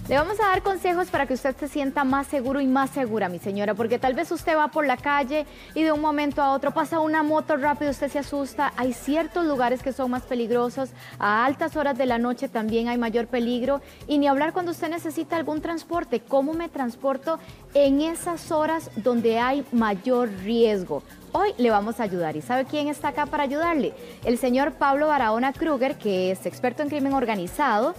Le vamos a dar consejos para que usted se sienta más seguro y más segura, mi señora, porque tal vez usted va por la calle y de un momento a otro pasa una moto rápido, usted se asusta. Hay ciertos lugares que son más peligrosos, a altas horas de la noche también hay mayor peligro, y ni hablar cuando usted necesita algún transporte. ¿Cómo me transporto en esas horas donde hay mayor riesgo? Hoy le vamos a ayudar. ¿Y sabe quién está acá para ayudarle? El señor Pablo Barahona Kruger, que es experto en crimen organizado,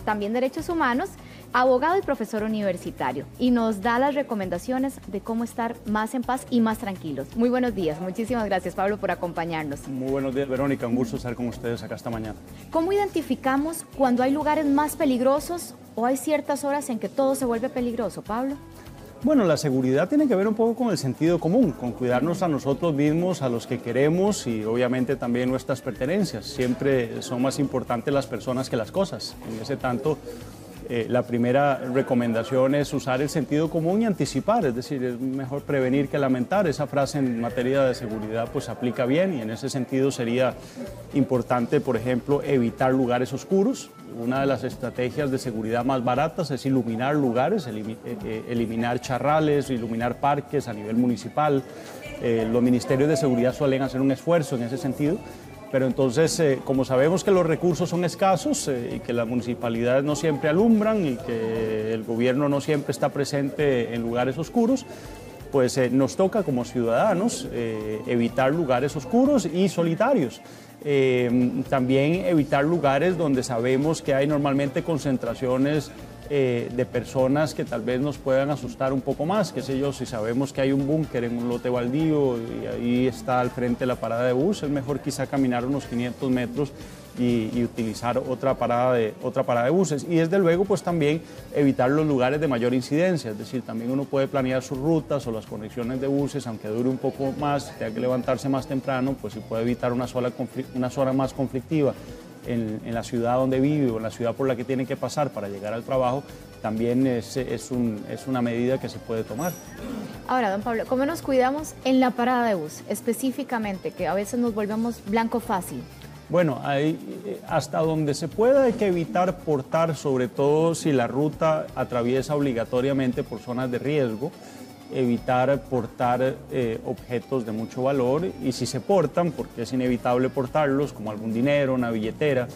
también derechos humanos, abogado y profesor universitario, y nos da las recomendaciones de cómo estar más en paz y más tranquilos. Muy buenos días. Muchísimas gracias, Pablo, por acompañarnos. Muy buenos días, Verónica. Un gusto estar con ustedes acá esta mañana. ¿Cómo identificamos cuando hay lugares más peligrosos o hay ciertas horas en que todo se vuelve peligroso, Pablo? Bueno, la seguridad tiene que ver un poco con el sentido común, con cuidarnos a nosotros mismos, a los que queremos y obviamente también nuestras pertenencias. Siempre son más importantes las personas que las cosas. En ese tanto, la primera recomendación es usar el sentido común y anticipar, es decir, es mejor prevenir que lamentar. Esa frase en materia de seguridad pues aplica bien, y en ese sentido sería importante, por ejemplo, evitar lugares oscuros. Una de las estrategias de seguridad más baratas es iluminar lugares, eliminar charrales, iluminar parques a nivel municipal. Los ministerios de seguridad suelen hacer un esfuerzo en ese sentido. Pero entonces, como sabemos que los recursos son escasos y que las municipalidades no siempre alumbran y que el gobierno no siempre está presente en lugares oscuros, pues nos toca como ciudadanos evitar lugares oscuros y solitarios. También evitar lugares donde sabemos que hay normalmente concentraciones de personas que tal vez nos puedan asustar un poco más, qué sé yo, si sabemos que hay un búnker en un lote baldío y ahí está al frente la parada de bus, es mejor quizá caminar unos 500 metros y utilizar otra parada de buses. Y desde luego pues también evitar los lugares de mayor incidencia, es decir, también uno puede planear sus rutas o las conexiones de buses, aunque dure un poco más, tenga que levantarse más temprano, pues si puede evitar una zona más conflictiva en la ciudad donde vive o en la ciudad por la que tiene que pasar para llegar al trabajo, también es una medida que se puede tomar. Ahora, don Pablo, ¿cómo nos cuidamos en la parada de bus específicamente, que a veces nos volvemos blanco fácil? Bueno, hasta donde se pueda hay que evitar portar, sobre todo si la ruta atraviesa obligatoriamente por zonas de riesgo, evitar portar objetos de mucho valor, y si se portan, porque es inevitable portarlos, como algún dinero, una billetera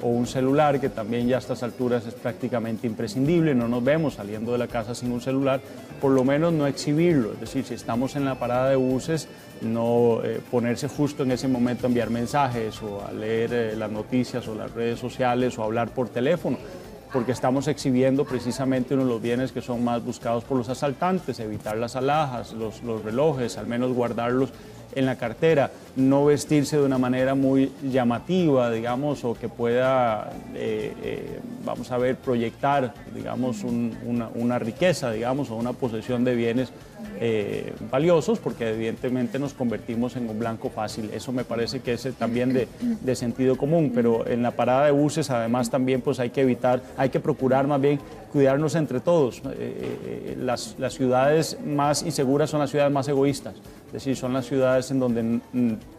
o un celular, que también ya a estas alturas es prácticamente imprescindible, no nos vemos saliendo de la casa sin un celular, por lo menos no exhibirlo, es decir, si estamos en la parada de buses, no ponerse justo en ese momento a enviar mensajes o a leer las noticias o las redes sociales o a hablar por teléfono, porque estamos exhibiendo precisamente uno de los bienes que son más buscados por los asaltantes, evitar las alhajas, los relojes, al menos guardarlos en la cartera, no vestirse de una manera muy llamativa, digamos, o que pueda, vamos a ver, proyectar, digamos, una riqueza, digamos, o una posesión de bienes valiosos, porque evidentemente nos convertimos en un blanco fácil. Eso me parece que es también de sentido común, pero en la parada de buses además también pues hay que evitar, hay que procurar más bien cuidarnos entre todos. Las ciudades más inseguras son las ciudades más egoístas, es decir, son las ciudades en donde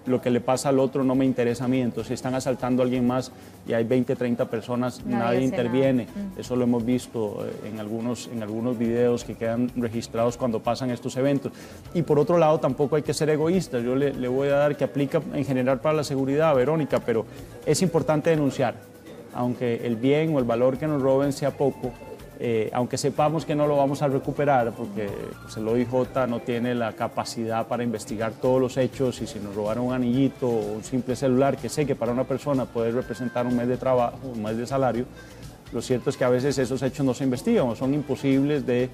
lo que le pasa al otro no me interesa a mí. Entonces, si están asaltando a alguien más y hay 20, 30 personas, nadie interviene. Eso lo hemos visto en algunos videos que quedan registrados cuando pasan estos eventos. Y por otro lado, tampoco hay que ser egoístas. Yo le voy a dar que aplica en general para la seguridad, Verónica, pero es importante denunciar. Aunque el bien o el valor que nos roben sea poco, aunque sepamos que no lo vamos a recuperar, porque pues, el OIJ no tiene la capacidad para investigar todos los hechos, y si nos robaron un anillito o un simple celular, que sé que para una persona puede representar un mes de trabajo, un mes de salario, lo cierto es que a veces esos hechos no se investigan o son imposibles de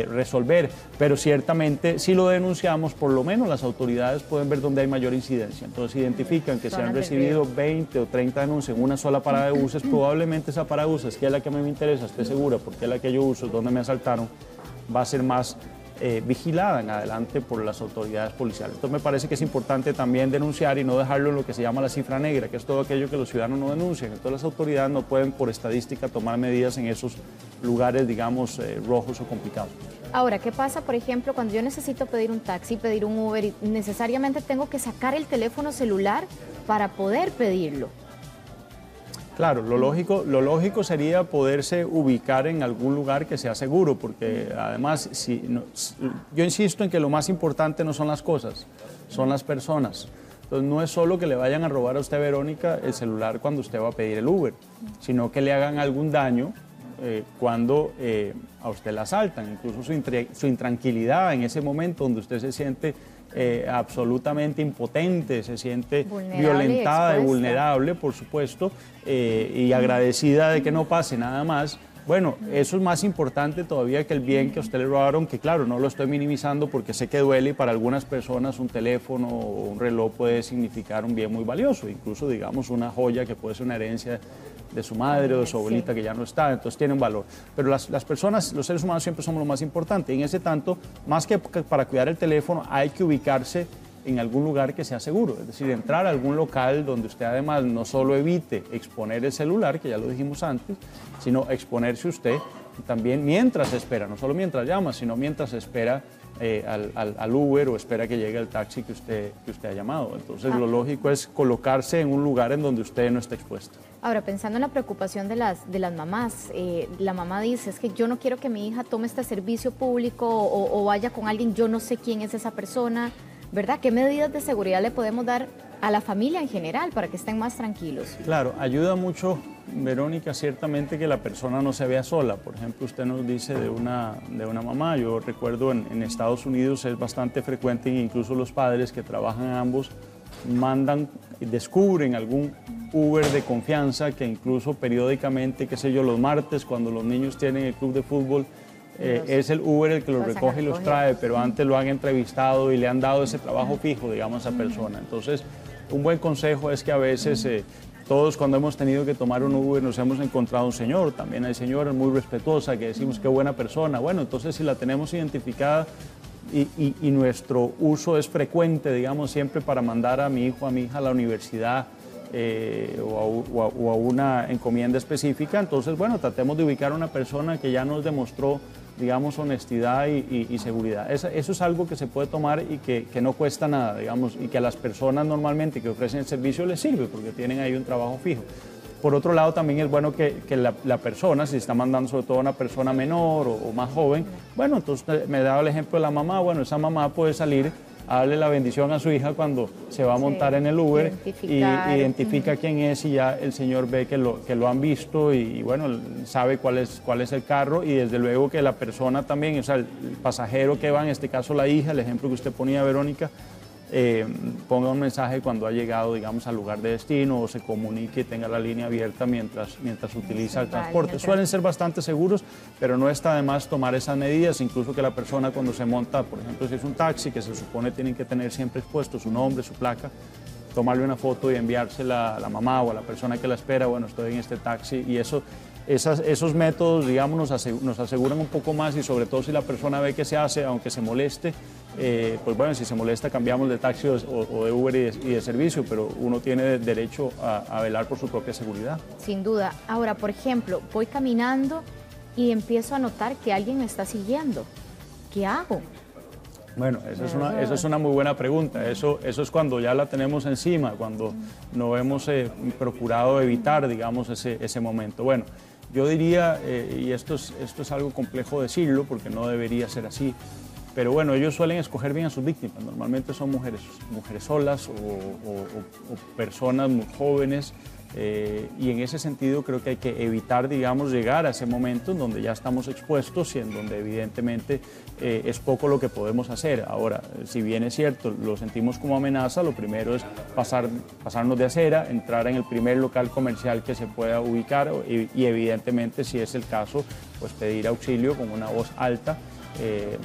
resolver, pero ciertamente si lo denunciamos, por lo menos las autoridades pueden ver dónde hay mayor incidencia. Entonces identifican que se han recibido 20 o 30 denuncias en una sola parada de buses, probablemente esa parada de buses, que es la que a mí me interesa, esté segura, porque es la que yo uso, donde me asaltaron, va a ser más vigilada en adelante por las autoridades policiales. Entonces me parece que es importante también denunciar y no dejarlo en lo que se llama la cifra negra, que es todo aquello que los ciudadanos no denuncian. Entonces las autoridades no pueden por estadística tomar medidas en esos lugares, digamos, rojos o complicados. Ahora, ¿qué pasa, por ejemplo, cuando yo necesito pedir un taxi, pedir un Uber, y necesariamente tengo que sacar el teléfono celular para poder pedirlo? Claro, lo lógico sería poderse ubicar en algún lugar que sea seguro, porque además, yo insisto en que lo más importante no son las cosas, son las personas. Entonces, no es solo que le vayan a robar a usted, Verónica, el celular cuando usted va a pedir el Uber, sino que le hagan algún daño cuando a usted la asaltan, incluso su intranquilidad en ese momento donde usted se siente absolutamente impotente, se siente violentada y vulnerable, por supuesto, y agradecida de que no pase nada más. Bueno, eso es más importante todavía que el bien que a usted le robaron, que claro, no lo estoy minimizando porque sé que duele y para algunas personas un teléfono o un reloj puede significar un bien muy valioso, incluso digamos una joya que puede ser una herencia de su madre o de su abuelita que ya no está, entonces tiene un valor. Pero las personas, los seres humanos siempre somos lo más importante y en ese tanto, más que para cuidar el teléfono, hay que ubicarse en algún lugar que sea seguro, es decir, entrar a algún local donde usted además no solo evite exponer el celular, que ya lo dijimos antes, sino exponerse usted también mientras espera, no solo mientras llama, sino mientras espera al Uber o espera que llegue el taxi que usted ha llamado. Entonces lo lógico es colocarse en un lugar en donde usted no esté expuesto. Ahora, pensando en la preocupación de las mamás, la mamá dice, es que yo no quiero que mi hija tome este servicio público o vaya con alguien, yo no sé quién es esa persona, ¿verdad? ¿Qué medidas de seguridad le podemos dar a la familia en general para que estén más tranquilos? Claro, ayuda mucho, Verónica, ciertamente que la persona no se vea sola. Por ejemplo, usted nos dice de una mamá, yo recuerdo en Estados Unidos es bastante frecuente, incluso los padres que trabajan ambos descubren algún Uber de confianza que incluso periódicamente, qué sé yo, los martes cuando los niños tienen el club de fútbol, es el Uber el que los recoge y los trae, pero antes lo han entrevistado y le han dado ese trabajo fijo, digamos, a esa persona. Entonces, un buen consejo es que a veces todos cuando hemos tenido que tomar un Uber nos hemos encontrado un señor, también hay señoras muy respetuosas que decimos qué buena persona. Bueno, entonces si la tenemos identificada y nuestro uso es frecuente, digamos, siempre para mandar a mi hijo, a mi hija a la universidad, o a una encomienda específica, entonces, bueno, tratemos de ubicar a una persona que ya nos demostró, digamos, honestidad y seguridad. Eso es algo que se puede tomar y que no cuesta nada, digamos, y que a las personas normalmente que ofrecen el servicio les sirve porque tienen ahí un trabajo fijo. Por otro lado, también es bueno que la persona, si se está mandando sobre todo a una persona menor o más joven, bueno, entonces me daba el ejemplo de la mamá, bueno, esa mamá puede salir a darle la bendición a su hija cuando se va a montar en el Uber y identifica quién es y ya el señor ve que lo han visto y bueno, sabe cuál es el carro y desde luego que la persona también, o sea, el pasajero que va, en este caso la hija, el ejemplo que usted ponía, Verónica, ponga un mensaje cuando ha llegado, digamos, al lugar de destino o se comunique y tenga la línea abierta mientras utiliza el transporte. Suelen ser bastante seguros, pero no está de más tomar esas medidas, incluso que la persona cuando se monta, por ejemplo, si es un taxi, que se supone tienen que tener siempre expuesto su nombre, su placa, tomarle una foto y enviársela a la mamá o a la persona que la espera, bueno, estoy en este taxi y esos métodos, digamos, nos aseguran un poco más y sobre todo si la persona ve que se hace, aunque se moleste, pues bueno, si se molesta cambiamos de taxi o de Uber y de servicio, pero uno tiene derecho a velar por su propia seguridad. Sin duda. Ahora, por ejemplo, voy caminando y empiezo a notar que alguien me está siguiendo. ¿Qué hago? Bueno, esa es una muy buena pregunta. Eso es cuando ya la tenemos encima, cuando no hemos procurado evitar, digamos, ese momento. Bueno, yo diría, y esto es algo complejo decirlo porque no debería ser así, pero bueno, ellos suelen escoger bien a sus víctimas. Normalmente son mujeres solas o personas muy jóvenes. Y en ese sentido creo que hay que evitar, digamos, llegar a ese momento en donde ya estamos expuestos y en donde evidentemente es poco lo que podemos hacer. Ahora, si bien es cierto, lo sentimos como amenaza, lo primero es pasarnos de acera, entrar en el primer local comercial que se pueda ubicar y evidentemente, si es el caso, pues pedir auxilio con una voz alta.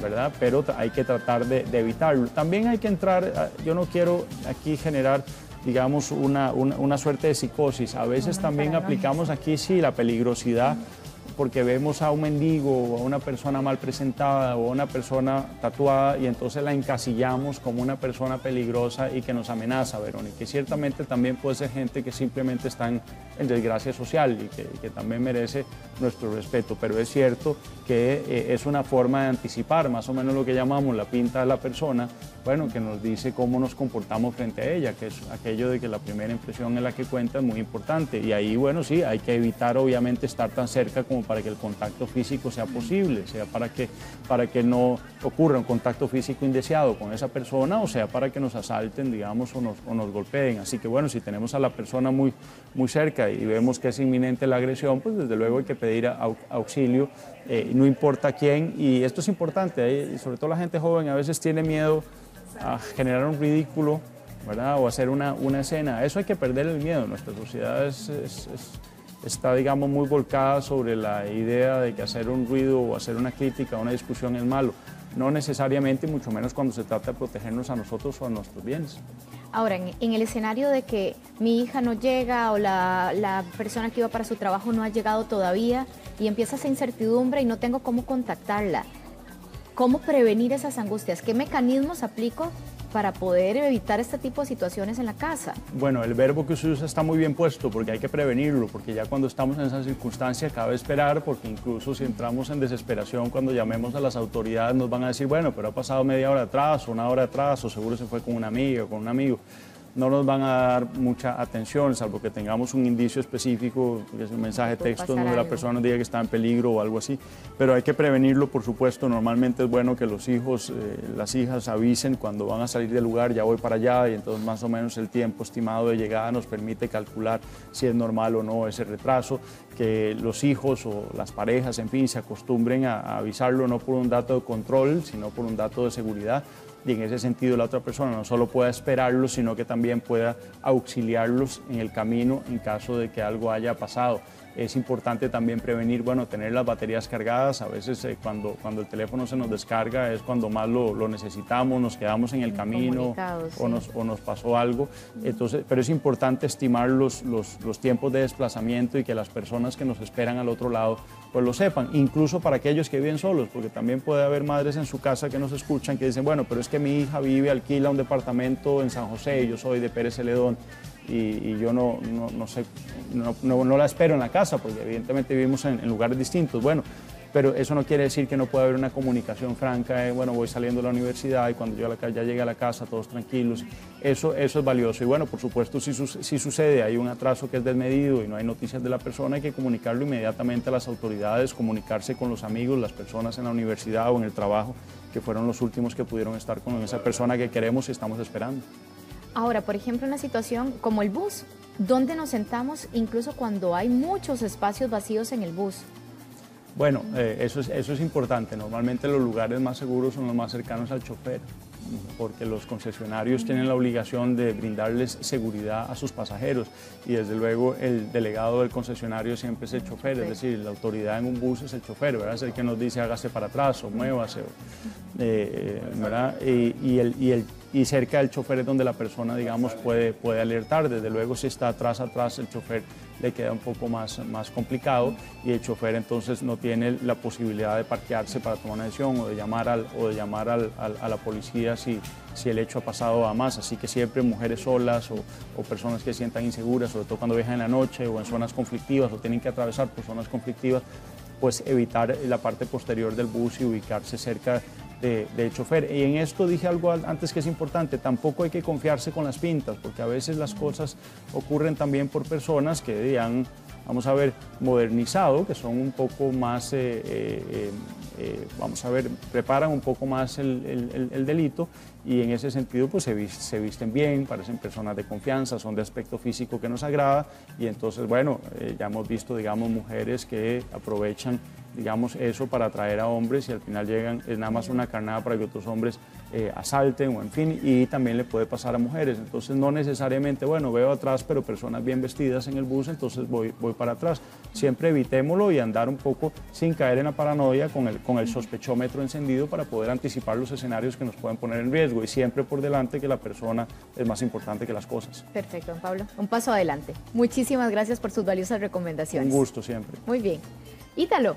¿Verdad? Pero hay que tratar de evitarlo. También hay que entrar, yo no quiero aquí generar, digamos, una suerte de psicosis. A veces también aplicamos aquí, sí, la peligrosidad porque vemos a un mendigo o a una persona mal presentada o a una persona tatuada y entonces la encasillamos como una persona peligrosa y que nos amenaza, Verónica. Y ciertamente también puede ser gente que simplemente está en desgracia social y que también merece nuestro respeto, pero es cierto que es una forma de anticipar más o menos lo que llamamos la pinta de la persona, bueno, que nos dice cómo nos comportamos frente a ella, que es aquello de que la primera impresión es la que cuenta, es muy importante. Y ahí, bueno, sí, hay que evitar obviamente estar tan cerca como para que el contacto físico sea posible, sea para que no ocurra un contacto físico indeseado con esa persona, o sea para que nos asalten, digamos, o nos golpeen. Así que bueno, si tenemos a la persona muy cerca y vemos que es inminente la agresión, pues desde luego hay que pedir auxilio, no importa quién. Y esto es importante, sobre todo la gente joven a veces tiene miedo a generar un ridículo, ¿verdad? O hacer una escena. Eso hay que perder el miedo. Nuestra sociedad está, digamos, muy volcada sobre la idea de que hacer un ruido o hacer una crítica o una discusión es malo. No necesariamente, mucho menos cuando se trata de protegernos a nosotros o a nuestros bienes. Ahora, en el escenario de que mi hija no llega o la persona que iba para su trabajo no ha llegado todavía y empieza esa incertidumbre y no tengo cómo contactarla, ¿cómo prevenir esas angustias? ¿Qué mecanismos aplico para poder evitar este tipo de situaciones en la casa? Bueno, el verbo que usted usa está muy bien puesto porque hay que prevenirlo, porque ya cuando estamos en esa circunstancia cabe esperar, porque incluso si entramos en desesperación cuando llamemos a las autoridades nos van a decir, bueno, pero ha pasado media hora atrás, o una hora atrás, o seguro se fue con una amiga o con un amigo. No nos van a dar mucha atención, salvo que tengamos un indicio específico, que es un mensaje de texto donde la persona nos diga que está en peligro o algo así. Pero hay que prevenirlo, por supuesto. Normalmente es bueno que los hijos, las hijas avisen cuando van a salir del lugar, ya voy para allá, y entonces más o menos el tiempo estimado de llegada nos permite calcular si es normal o no ese retraso. Que los hijos o las parejas, en fin, se acostumbren a avisarlo no por un dato de control, sino por un dato de seguridad. Y en ese sentido la otra persona no solo pueda esperarlos, sino que también pueda auxiliarlos en el camino en caso de que algo haya pasado. Es importante también prevenir, bueno, tener las baterías cargadas. A veces cuando el teléfono se nos descarga es cuando más lo necesitamos, nos quedamos en el camino o nos pasó algo. Entonces, pero es importante estimar los tiempos de desplazamiento y que las personas que nos esperan al otro lado pues lo sepan, incluso para aquellos que viven solos, porque también puede haber madres en su casa que nos escuchan que dicen, bueno, pero es que mi hija alquila un departamento en San José y yo soy de Pérez Celedón. Y yo no la espero en la casa, porque evidentemente vivimos en lugares distintos. Bueno, pero eso no quiere decir que no pueda haber una comunicación franca, bueno, voy saliendo de la universidad y cuando ya llegue a la casa todos tranquilos. Eso es valioso. Y bueno, por supuesto, si sucede, hay un atraso que es desmedido y no hay noticias de la persona, hay que comunicarlo inmediatamente a las autoridades, comunicarse con los amigos, las personas en la universidad o en el trabajo, que fueron los últimos que pudieron estar con esa persona que queremos y estamos esperando. Ahora, por ejemplo, una situación como el bus, ¿dónde nos sentamos incluso cuando hay muchos espacios vacíos en el bus? Bueno, eso es importante. Normalmente los lugares más seguros son los más cercanos al chofer, porque los concesionarios tienen la obligación de brindarles seguridad a sus pasajeros y desde luego el delegado del concesionario siempre es el chofer, es decir, la autoridad en un bus es el chofer, ¿verdad? Es el que nos dice hágase para atrás o muévase, ¿verdad? Y cerca del chofer es donde la persona, digamos, puede alertar. Desde luego, si está atrás, el chofer le queda un poco más complicado y el chofer entonces no tiene la posibilidad de parquearse para tomar una decisión o de llamar a la policía si el hecho ha pasado a más. Así que siempre mujeres solas o personas que se sientan inseguras, sobre todo cuando viajan en la noche o en zonas conflictivas o tienen que atravesar por zonas conflictivas, pues evitar la parte posterior del bus y ubicarse cerca del chofer. Y en esto dije algo antes que es importante, tampoco hay que confiarse con las pintas, porque a veces las cosas ocurren también por personas que han, vamos a ver, modernizado, que son un poco más, vamos a ver, preparan un poco más el delito y en ese sentido pues se visten bien, parecen personas de confianza, son de aspecto físico que nos agrada y entonces, bueno, ya hemos visto, digamos, mujeres que aprovechan, digamos, eso para atraer a hombres y al final llegan, es nada más una carnada para que otros hombres asalten o en fin, y también le puede pasar a mujeres. Entonces no necesariamente, bueno, veo atrás pero personas bien vestidas en el bus, entonces voy para atrás. Siempre evitémoslo y andar un poco sin caer en la paranoia con el sospechómetro encendido para poder anticipar los escenarios que nos pueden poner en riesgo y siempre por delante que la persona es más importante que las cosas. Perfecto, don Pablo. Un paso adelante. Muchísimas gracias por sus valiosas recomendaciones. Un gusto siempre. Muy bien. Ítalo.